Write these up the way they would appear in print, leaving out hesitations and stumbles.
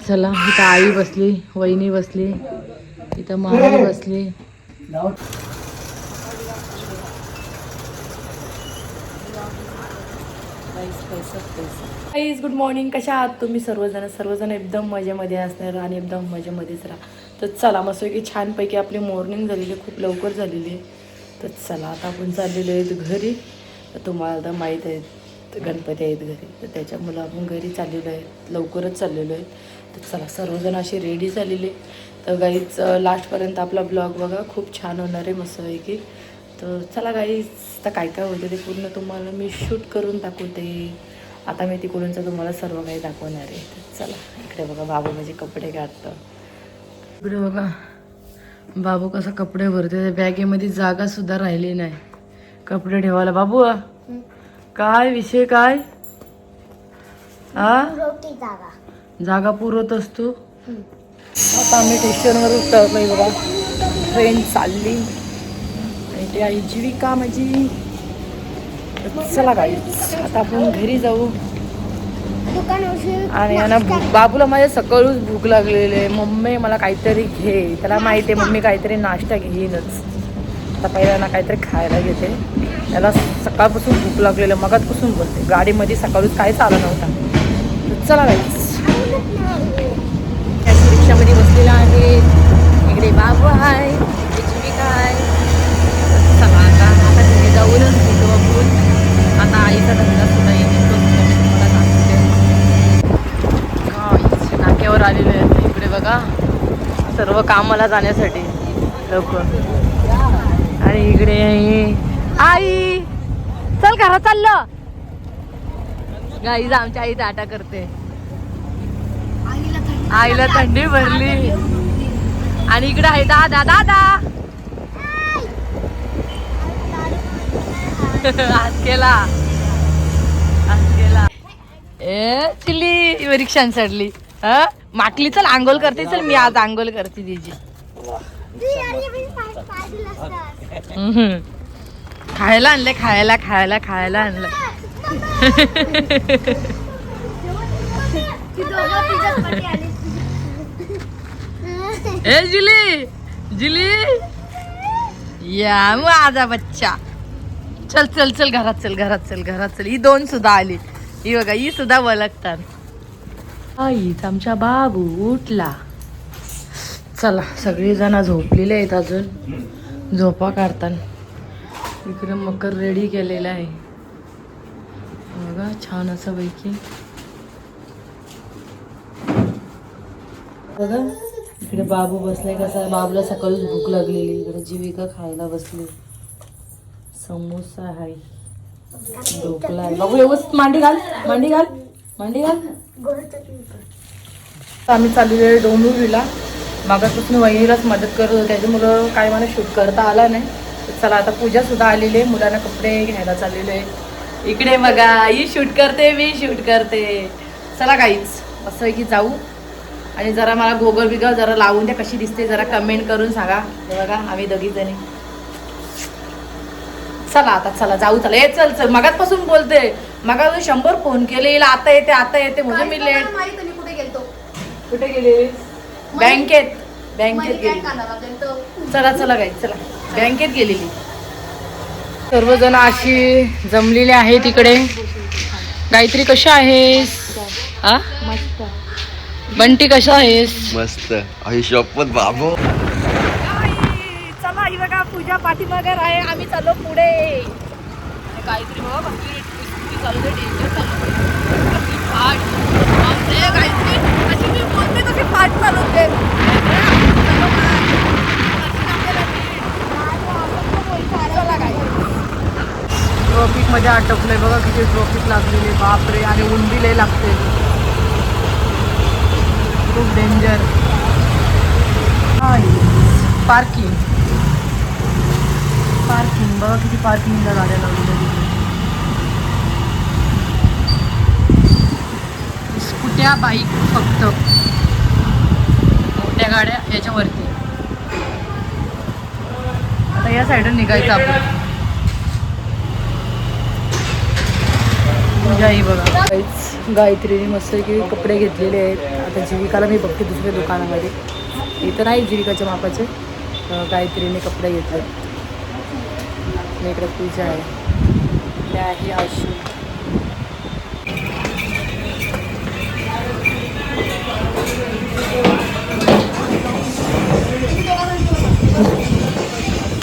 चला इथं आई बसली, वहिनी बसली, इथं मामी बसली. Good morning. कशा आहात तुम्ही सर्वजण एकदम मजेमध्ये असणार आणि एकदम मजेमध्येच राहा. तर चला मस्त की छानपैकी आपली मॉर्निंग झालेली, खूप लवकर झालेली आहे. तर चला आता आपण चाललेलो आहेत घरी. तर तुम्हाला आता माहीत आहे गणपती आहेत घरी, तर त्याच्यामुळं आपण घरी चाललेलो आहे, लवकरच चाललेलो आहे. तर चला सर्वजण असे रेडी झालेले. तर गाईच लास्टपर्यंत आपला ब्लॉग बघा, खूप छान होणार आहे मस्तपैकी. तर चला गाईज, आता काय काय होतं ते पूर्ण तुम्हाला मी शूट करून दाखवते. आता मी तिकडूनचं तुम्हाला सर्व काही दाखवणार आहे. तर चला इकडे बघा, बाबू माझे कपडे काढतं. इकडे बघा बाबू कसा कपडे भरते. बॅगेमध्ये जागा सुद्धा राहिली नाही कपडे ठेवायला. बाबू काय विषय काय? जागा पुरवत असतो. आता आम्ही स्टेशनवर उतरलोय बघा, ट्रेन चालली आणि ते आहे जीविका माझी. चला गाईच आता आपण घरी जाऊ. आणि बाबूला माझ्या सकाळूच भूक लागलेली आहे. मम्मी मला काहीतरी घे, त्याला माहिती आहे मम्मी काहीतरी नाश्ता घेईनच. आता पहिल्यांदा काहीतरी खायला घेते. त्याला सकाळपासून भूक लागलेलं, मगातपासून बोलते. गाडीमध्ये सकाळूच काहीच आलं नव्हता. चला गाईच रिक्षामध्ये बसलेला आहे. इकडे बाबू आहे, जीविका आहे. चला आता घरी जाऊनच भेटू आपण. आता आईचा धंदा सुद्धा येतो तुम्हाला सांगते. नाक्यावर आलेलो आहे इकडे बघा, सर्व कामाला जाण्यासाठी लोक. आणि इकडे आई, चल घरात चाललं. गाईज आमच्या आई टाटा करते. आईला थंडी भरली. आणि इकडे आहे दादा. आज केला ए चिली रिक्षान चढली. माकली चल आंघोळ करते. चल मी आज आंघोळ करते तिची. खायला आणलंय, खायला आणलंय. ए जिली या माझा बच्चा. चल घरात चल. ही दोन सुद्धा आली. ही बघा, ही सुद्धा वळखतात. आईच आमचा बाबू उठला. चला सगळी जण झोपलेले आहेत, अजून झोपा काढतात. इकडे मकर रेडी केलेला आहे बघा, छान असं पैकी बघा. इकडे बाबू बसलाय कसा. बाबूला सकाळीच भूक लागलेली. इकडे जीविका खायला बसली. समोसा आहे, ढोकला आहे. बाबू व्यवस्थित मांडी घाल. आम्ही चाललेलो आहे डोंबिवलीला. मागापासून वहिनीलाच मदत करत होतो, त्याच्यामुळं काय मला शूट करता आला नाही. चला आता पूजा सुद्धा आलेली आहे, मुलांना कपडे घ्यायला चाललेलो आहे. इकडे बघा, ही शूट करते, मी शूट करते. चला काहीच असं की जाऊ. आणि जरा मला गोगल बिगल जरा लावून द्या, कशी दिसते जरा कमेंट करून सांगा. हे बघा आम्ही दोघी जणी. चला आता चला जाऊ. चला हे चल मगातपासून बोलते. मगातून 100 फोन केले, आता येते म्हणजे मी लेट. कुठे गेले? बँकेत गेली. चला गाई चला, बँकेत गेलेली. सर्वजण अशी जमलेले आहेत इकडे. गायत्री कशा आहेस? बंटी कशा आहेस? मस्त. आई शपथ बाबू. चला ही बघा पूजा पाठीमागे आहे, आम्ही चाललो पुढे. गायत्री बघा चालू दे. मी बोलते कशी पाठ चालवते. ट्रॉफिक मध्ये अटकलोय बघा, किती ट्रॉफिक लागलेली. बापरे. आणि उंडी लय लागते, खूप डेंजर. पार्किंग बघा, किती पार्किंगला गाड्या लावलेल्या. स्कूट्या, बाईक फक्त, मोठ्या गाड्या याच्यावरती. आता या साईडून निघायचं आपण. पूजा ही बघा, गायत्रीने मस्त की कपडे घेतलेले आहेत. आता जीविकाला मी बघते दुसऱ्या दुकानामध्ये. इथं नाही जीविकाच्या मापाचे, गायत्रीने कपडे घेतले. इकडे पूजा आहे, इकडे आहे आशू.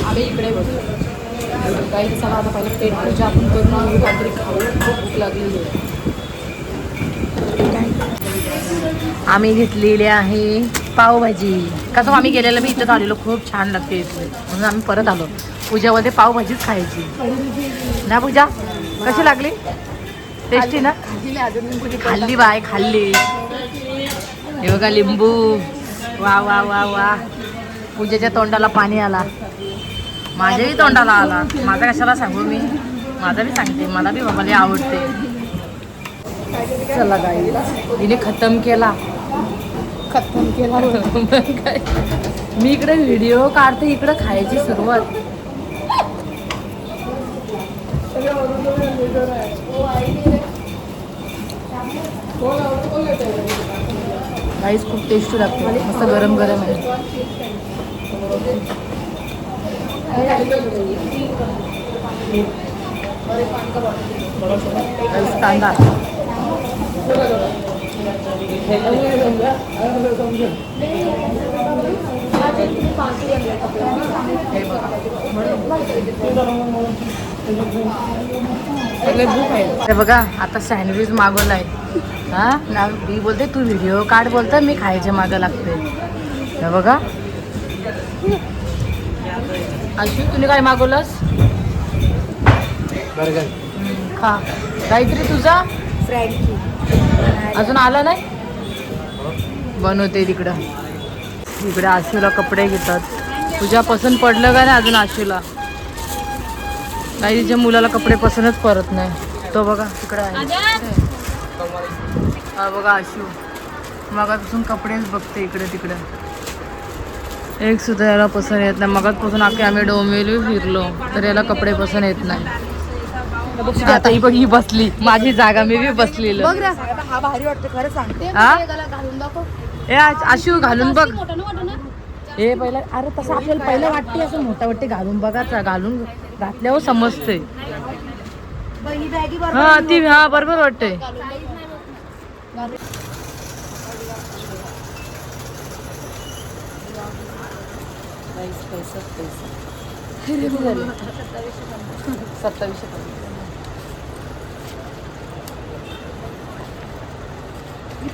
आम्ही इकडे बसतो काही. चला आता पहिलं पेट पूजा आपण करून आणू, काहीतरी खाऊ, खूप भूक लागलेली आहे. आम्ही घेतलेले आहे पावभाजी. कसं आम्ही गेलेलं मी इथंच आलेलो, खूप छान लागते इथे म्हणून आम्ही परत आलो. पूजामध्ये पावभाजीच खायची ना. पूजा कशी लागली? टेस्टी ना? खाल्ली बाय, खाल्ली. हे बघा लिंबू. वा वा वा वा. पूजेच्या तोंडाला पाणी आला, माझ्याही तोंडाला आला. माझा कशाला सांगू मी, माझा बी सांगते, मला बी बाबाला आवडते. चला गाई, हिने खतम केला. काय मी इकडे व्हिडिओ काढते, इकडे खायची सुरुवात. गाईस खूप टेस्टी लागते, मस्त गरम गरम आहे. कांदा हे बघा. आता सँडविच मागवलाय. हा ना, मी बोलते तू व्हिडिओ काढ, बोलतं मी खायचे मागं लागते. हे बघा. आशू तुम्ही काय मागवलंस? बर्गर. खा. काहीतरी तुझा फ्रँकी अजून आला नाही, बनवते तिकडं. इकडे आशूला कपडे घेतात. तुझ्या पसंत पडलं का नाही अजून आशूला? काही तिच्या मुलाला कपडे पसंतच पडत नाही. तो बघा तिकडे आहे. हा बघा आशू मगापासून कपडेच बघते इकडे तिकडे. एक सुद्धा याला पसंत येत नाही. मगाचपासून आम्ही डोंबिवली फिरलो तर याला कपडे पसंत येत नाही. आता ही बघ, ही बसली माझी जागा, मी बी बसलेलो. हा भारी वाटतं खरं सांगते. घालून दाखव. ए आशू घालून बघ. हे पहिलं, अरे तसं आपल्याला पहिलं वाटते असं मोठा वाटते, घालून बघाचा. घालून घातल्यावर समजते. हा ती, हा बरोबर वाटते.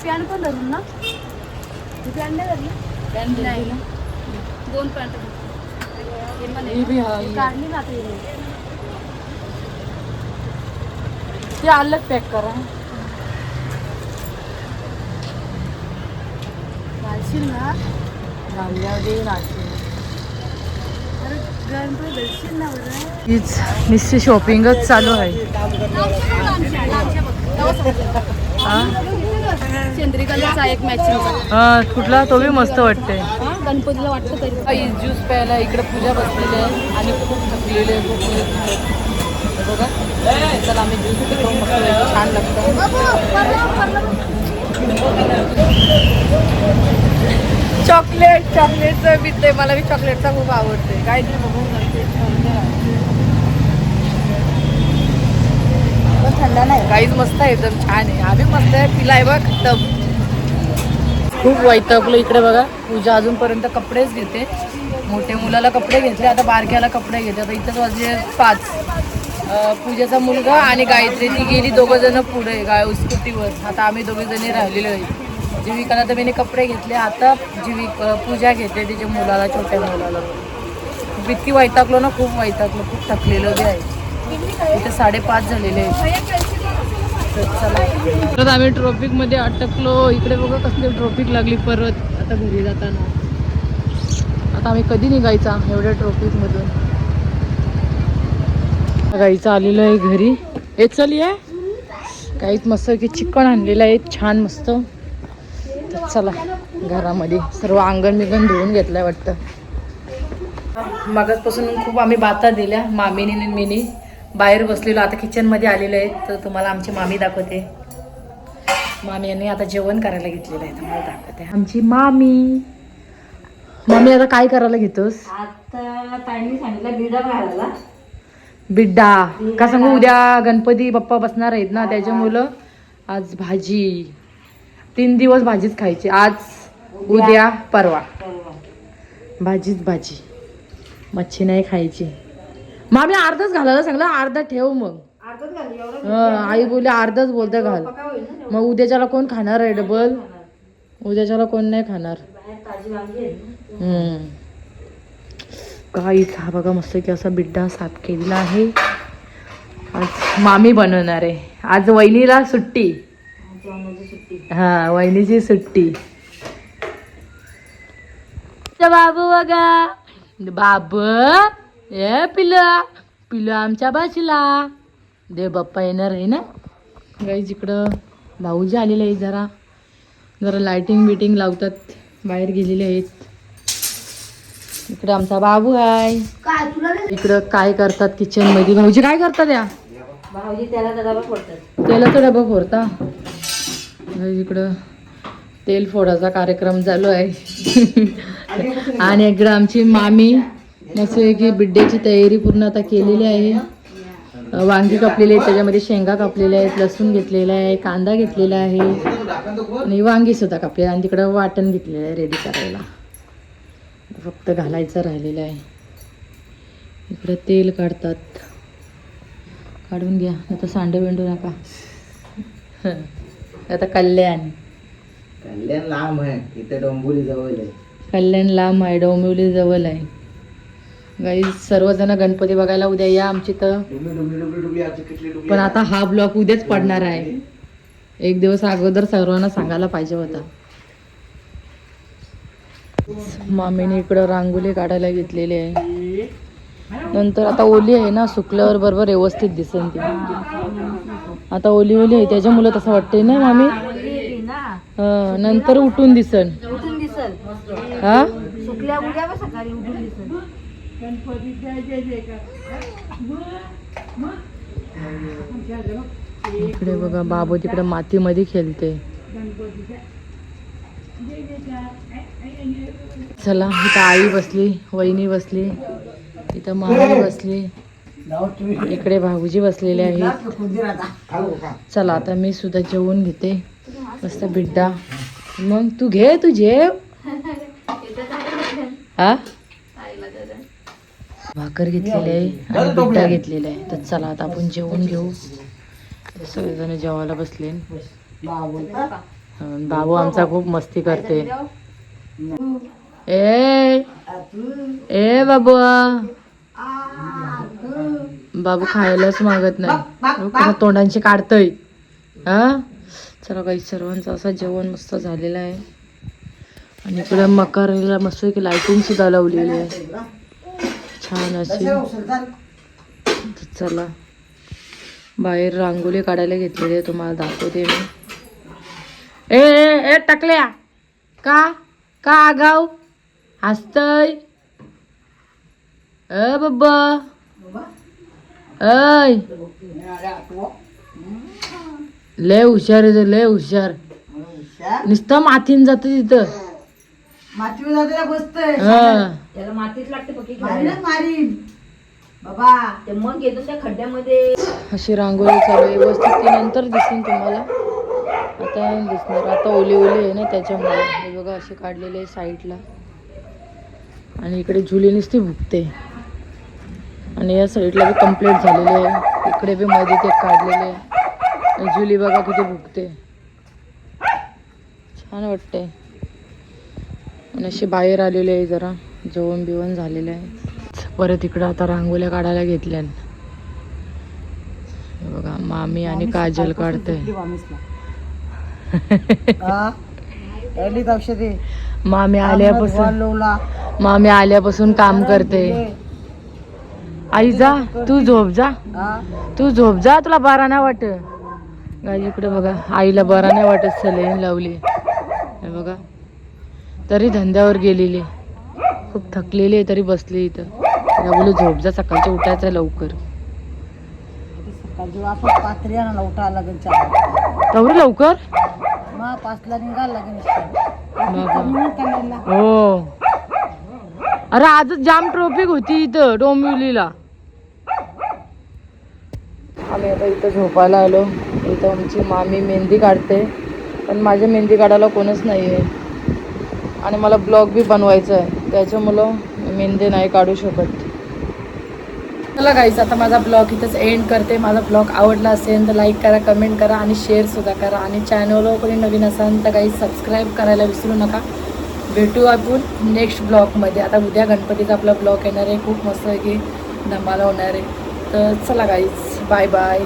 पॅन्ट पण धरून ना, पॅन्ट नाही धरली. नाही, 2 पॅन्ट काढली ना ते अलग पॅक करा. घालशील ना, घालल्यावर नाशिक. गणपती धरशील ना बरं. हीच निश्चित शॉपिंगच चालू आहे. सेंद्रिय कलरचा एक मॅचिंगचा. हा कुठला, तो बी मस्त वाटते. गणपतीला वाटतं तरी. ज्यूस प्यायला इकडे पूजा बसलेली आहे आणि खूप थकलेली आहे, खूप बघा. चला आम्ही ज्यूस पितो, मस्त छान लागतं. चॉकलेटचं पिते, मला बी चॉकलेटचा खूप आवडते. काहीतरी बघून थंड नाही, काहीच मस्त आहे, एकदम छान आहे. आम्ही मस्त आहे, पिलाय बघ खतम. खूप वैतागलो इकडे बघा. पूजा अजूनपर्यंत कपडेच घेते. मोठ्या मुलाला कपडे घेतले, आता बारक्याला कपडे घेते. आता इथंच वाजले 5. पूजाचा मुलगा आणि गायत्री ती गेली, दोघं जण पुढे स्कूटीवर. आता आम्ही दोघे जणी राहिलेलो आहे. जीविकाला तर मी कपडे घेतले. आता पूजा घेते तिच्या मुलाला, छोट्या मुलाला. इतकी वैतागलो ना, खूप वैतागलो, खूप थकलेलो बी आहे. इथे 5:30 झालेले आहेत. तर आम्ही ट्रॉफिकमध्ये अटकलो. इकडे बघा कसली ट्रॉफिक लागली परत आता घरी जाताना. आता आम्ही कधी निघायचा एवढ्या ट्रॉफिकमधून. गाईचं आलेलं आहे घरी. हे चल ये, काहीच मस्त की चिकन आणलेलं आहे छान मस्त. तर चला घरामध्ये सर्व अंगण बिंगण धुवून घेतलंय वाटतं. मगाचपासून खूप आम्ही बाता दिल्या मामीने आणि मीने. बाहेर बसलेलो, आता किचनमध्ये आलेलो आहे. तर तुम्हाला आमची मामी दाखवते. मामी यांनी आता जेवण करायला घेतलेलं आहे, तुम्हाला दाखवते. आमची मामी आता काय करायला घेतोस? आता ताईंनी सांगितलं बिडा घालायला. बिड्डा का सांगू, उद्या गणपती बाप्पा बसणार आहेत ना, त्याच्यामुळं आज भाजी 3 दिवस भाजीच खायची. आज उद्या परवा भाजीच भाजी, मच्छी नाही खायची. मामी अर्धाच घालायला सांगलं, अर्धा ठेव मग. आई बोलली अर्धाच बोलते घाल. मग उद्याच्याला कोण खाणार आहे डबल? उद्याच्याला कोण नाही खाणार. काहीच हा बघा मस्त की असा बिड्डा साफ केलेला आहे. आज मामी बनवणार आहे. आज वहिनीला सुट्टी. हा, वहिनीची सुट्टी. बाबू बघा, बाबू ए पिलू आमच्या बाजूला देव बाप्पा येणार आहे ना. गाईज इकडं भाऊजी आलेले आहेत, जरा लाइटिंग बिटिंग लावतात, बाहेर गेलेले आहेत. इकडं आमचा बाबू आहे. इकडं काय करतात किचन मध्ये, भाऊजी काय करतात या? भाऊजी त्याला डबा फोडतात. तेलाचा डबा फोडता. इकडं तेल फोडायचा कार्यक्रम चालू आहे. आणि इकडं आमची मामी मस्त की बिड्ड्याची तयारी पूर्ण आता केलेली आहे. वांगी कापलेली आहेत, त्याच्यामध्ये शेंगा कापलेल्या आहेत, लसूण घेतलेला आहे, कांदा घेतलेला आहे आणि वांगी सुद्धा कापलेली आहे. आणि तिकडं वाटण घेतलेलं आहे रेडी करायला, फक्त घालायचं राहिलेलं आहे. इकडं तेल काढतात, काढून घ्या आता, सांडे बिंडू नका. आता कल्याण लांब आहे, इथे डोंबिवली जवळ आहे. कल्याण लांब आहे, डोंबिवली जवळ आहे. गाई सर्वजण गणपती बघायला उद्या या आमची तर. पण आता हा ब्लॉग उद्याच पडणार आहे, एक दिवस अगोदर सर्वांना सांगायला पाहिजे होता. मामीने इकडं रांगोळी काढायला घेतलेली आहे. नंतर आता ओली आहे ना, सुकल्यावर बरोबर व्यवस्थित दिसेल ती. आता ओली आहे त्याच्यामुळे तसं वाटतंय ना मामी. नंतर उठून दिसल. हा, सुकल्या उद्या व सकाळी उठून दिसल. इकडे बघा बाबू तिकडे मातीमध्ये खेळते. चला, इथं आई बसली, वहिनी बसली, इथं मामी बसली, इकडे भाऊजी बसलेले आहेत. चला आता मी सुद्धा जेवून घेते मस्त बिड्डा. मग तू घे, तू जेव. हा, भाकर घेतलेली आहे आणि बिड्डा घेतलेला आहे. तर चला आता आपण जेवून घेऊ. सगळेजण जेवायला बसले. बाबू आमचा खूप मस्ती करते. ए बाबू, बाबू खायलाच मागत नाही, तोंडांची काढतय. हा, चला काही सर्वांचं असं जेवण मस्त झालेलं आहे. आणि इकडे मकरला मस्त की लाइटिंग सुद्धा लावलेली आहे छान अशी. चला बाहेर रांगोळी काढायला घेतलेली आहे, तुम्हाला दाखवते मी. ए टकल्या, का आगाव हसतय? बाबा ऐ, लय हुशार आहे, लय हुशार. नुसतं मातीन जात तिथं. मातीवर जाते बसतय, त्याला मातीच लागते पक्की मारीन बाबा. ते मग येतो त्या खड्ड्यामध्ये. अशी रांगोळी चालू आहे व्यवस्थित, ती नंतर दिसेल तुम्हाला, आता दिसणार. आता ओली आहे ना त्याच्यामुळे. हे बघा अशी काढलेली आहे साईडला. आणि इकडे जुली नुसती भुकते. आणि या साईडला बी कम्प्लीट झालेले आहे. इकडे बी मध्ये ते काढलेले आहे. जुली बघा किती भुकते, छान वाटते. आणि अशी बाहेर आलेली आहे, जरा जेवण बिवण झालेलं आहे. परत इकडं आता रांगोळ्या काढायला घेतल्या. बघा मामी आणि काजल काढते. मामी आल्यापासून काम करते. आई जा, तू झोप जा, तुला बरा नाही वाटत. इकडे बघा आईला बरा नाही वाटत, सलाईन लावली. हे बघा तरी धंद्यावर गेलेली, खूप थकलेली आहे, तरी बसली इथं. बोलू झोप जा, सकाळच्या उठायचं लवकर. एवढं लवकर 5ला निघाला हो. अरे आजच जाम ट्रॉफिक होती इथं डोंबिवलीला. आम्ही आता इथं झोपायला आलो. इथं आमची मामी मेहंदी काढते, पण माझ्या मेहंदी काढायला कोणच नाही आहे आणि मला ब्लॉग बी बनवायचा आहे, त्याच्यामुळं मेहंदी नाही काढू शकत. चला गाईज, आता माझा ब्लॉग इथंच एंड करते. माझा ब्लॉग आवडला असेल तर लाईक करा, कमेंट करा आणि शेअरसुद्धा करा. आणि चॅनलवर कोणी नवीन असाल तर गाईज सबस्क्राईब करायला विसरू नका. भेटू आपण नेक्स्ट ब्लॉगमध्ये. आता उद्या गणपतीचा आपला ब्लॉग येणार आहे, खूप मस्त आहे की धमाला होणार आहे. तर चला गाईज, बाय बाय.